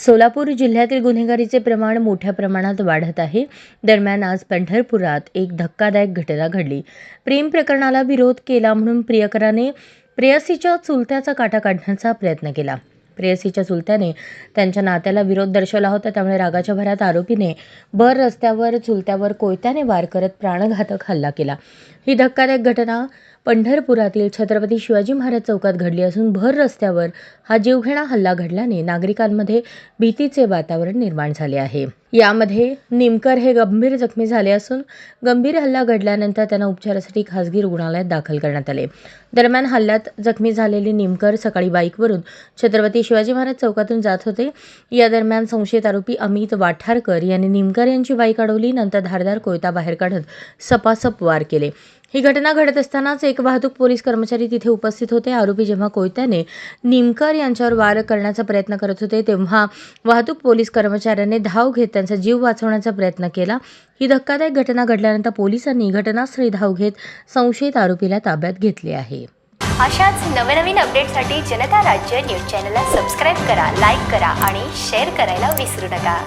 सोलापूर जिल्ह्यातील गुन्हेगारीचे प्रमाण मोठ्या प्रमाणात वाढत आहे. दरम्यान आज पंढरपुरात एक धक्कादायक घटना घडली. प्रेम प्रकरणाला विरोध केला म्हणून प्रियकराने प्रेयसीच्या चुलत्याचा काटा काढण्याचा प्रयत्न केला. प्रेयसीच्या चुलत्याने त्यांच्या नात्याला विरोध दर्शवला होता. त्यामुळे रागाच्या भरात आरोपीने भर रस्त्यावर चुलत्यावर कोयत्याने वार करत प्राणघातक हल्ला केला. ही धक्कादायक घटना पंढरपुरातील छत्रपती शिवाजी महाराज चौकात घडली असून भर रस्त्यावर हा जीवघेणा हल्ला घडल्याने नागरिकांमध्ये भीतीचे वातावरण निर्माण झाले आहे. यामध्ये निमकर हे गंभीर जखमी झाले असून गंभीर हल्ला घडल्यानंतर त्यांना उपचारासाठी खासगी रुग्णालयात दाखल करण्यात आले. दरम्यान हल्ल्यात जखमी झालेले निमकर सकाळी बाईकवरून छत्रपती शिवाजी महाराज चौकातून जात होते. या दरम्यान संशयित आरोपी अमित वाठारकर यांनी निमकर यांची बाईक अडवली. नंतर धारदार कोयता बाहेर काढत सपासप वार केले. ही घटना घडत असतानाच एक वाहतूक पोलीस कर्मचारी तिथे उपस्थित होते. आरोपी जेव्हा कोयत्याने निमकर यांच्यावर वार करण्याचा प्रयत्न करत होते तेव्हा वाहतूक पोलीस कर्मचाऱ्याने धाव घेत त्यांचा जीव वाचवण्याचा प्रयत्न केला. ही धक्कादायक घटना घडल्यानंतर पोलिसांनी घटनास्थळी धाव घेत संशयित आरोपीला ताब्यात घेतले आहे. अशाच नवनवीन अपडेटसाठी जनता राज्य न्यूज चॅनलला सबस्क्राईब करा, लाईक करा आणि शेअर करायला विसरू नका.